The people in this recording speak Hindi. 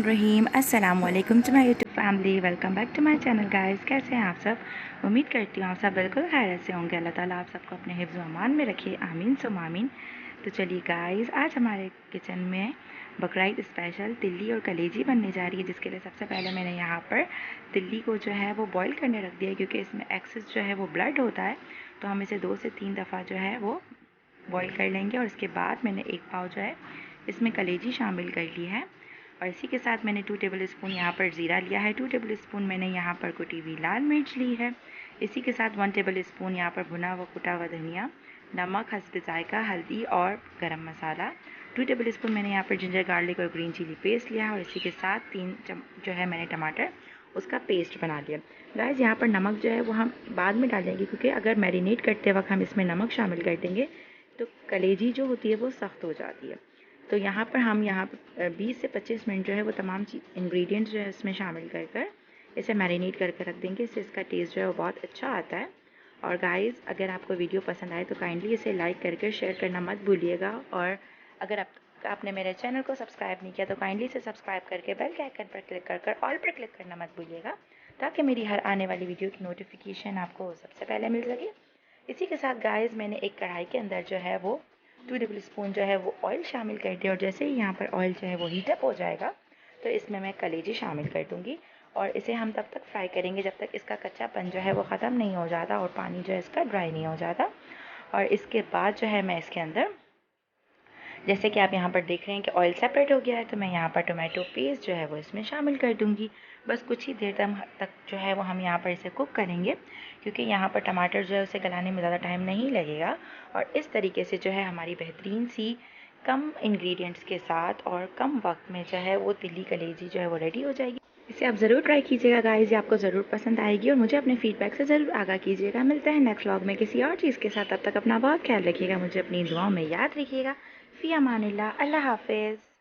बिस्मिल्लाहिर्रहमानिर्रहीम। अस्सलाम वालेकुम to my YouTube family. Welcome back to my channel guys. कैसे हैं आप सब? उम्मीद करती हूँ आप सब बिल्कुल खैरियत से होंगे। अल्लाह ताला आप सबको अपने हिफ्ज़ व अमान में रखे, आमीन सुम आमीन। तो चलिए गाइस, आज हमारे किचन में बकरीद स्पेशल तिल्ली और कलेजी बनने जा रही है, जिसके लिए सबसे पहले मैंने यहाँ पर तिल्ली को जो है वो बॉईल करने रख दिया है, क्योंकि इसमें एक्सेस जो है वो ब्लड होता है। तो हम इसे 2 से 3 दफ़ा जो है वो बॉईल कर लेंगे। और इसके बाद मैंने 1 पाव जो है इसमें कलेजी शामिल कर ली है। और इसी के साथ मैंने 2 टेबल स्पून यहाँ पर ज़ीरा लिया है, 2 टेबल स्पून मैंने यहाँ पर कुटी हुई लाल मिर्च ली है। इसी के साथ 1 टेबल स्पून यहाँ पर भुना हुआ कुटा हुआ धनिया, नमक, हस्ब जायका, हल्दी और गरम मसाला। 2 टेबल स्पून मैंने यहाँ पर जिंजर गार्लिक और ग्रीन चिली पेस्ट लिया है। और इसी के साथ 3 जो है मैंने टमाटर उसका पेस्ट बना लिया। गाइस, यहाँ पर नमक जो है वो हम बाद में डालेंगे, क्योंकि अगर मैरिनेट करते वक्त हम इसमें नमक शामिल कर देंगे तो कलेजी जो होती है वो सख्त हो जाती है। तो यहाँ पर हम 20 से 25 मिनट जो है वो तमाम इंग्रेडिएंट्स जो है इसमें शामिल कर कर इसे मैरिनेट करके रख देंगे। इससे इसका टेस्ट जो है वो बहुत अच्छा आता है। और गाइस, अगर आपको वीडियो पसंद आए तो काइंडली इसे लाइक करके शेयर करना मत भूलिएगा। और अगर आपने मेरे चैनल को सब्सक्राइब नहीं किया तो काइंडली इसे सब्सक्राइब करके बेल के आइकन पर क्लिक कर ऑल पर क्लिक करना मत भूलिएगा, ताकि मेरी हर आने वाली वीडियो की नोटिफिकेशन आपको सबसे पहले मिल सके। इसी के साथ गाइस, मैंने एक कढ़ाई के अंदर जो है वो 2 टेबल स्पून जो है वो ऑयल शामिल कर दिया। और जैसे ही यहाँ पर ऑयल जो है वो हीटअप हो जाएगा तो इसमें मैं कलेजी शामिल कर दूँगी। और इसे हम तब तक फ्राई करेंगे जब तक इसका कच्चापन जो है वो ख़त्म नहीं हो जाता और पानी जो है इसका ड्राई नहीं हो जाता। और इसके बाद जो है मैं इसके अंदर, जैसे कि आप यहाँ पर देख रहे हैं कि ऑयल सेपरेट हो गया है, तो मैं यहाँ पर टोमेटो पेस्ट जो है वो इसमें शामिल कर दूँगी। बस कुछ ही देर तक जो है वो हम यहाँ पर इसे कुक करेंगे, क्योंकि यहाँ पर टमाटर जो है उसे गलाने में ज़्यादा टाइम नहीं लगेगा। और इस तरीके से जो है हमारी बेहतरीन सी कम इंग्रेडिएंट्स के साथ और कम वक्त में जो है वो तिल्ली कलेजी जो है वो रेडी हो जाएगी। इसे आप ज़रूर ट्राई कीजिएगा गाइस, ये आपको ज़रूर पसंद आएगी। और मुझे अपने फीडबैक से ज़रूर आगाह कीजिएगा। मिलते हैं नेक्स्ट व्लॉग में किसी और चीज़ के साथ। तब तक अपना बहुत ख्याल रखिएगा, मुझे अपनी दुआओं में याद रखिएगा। फ़ी अमानिल्लाह, अल्लाह हाफ़िज़।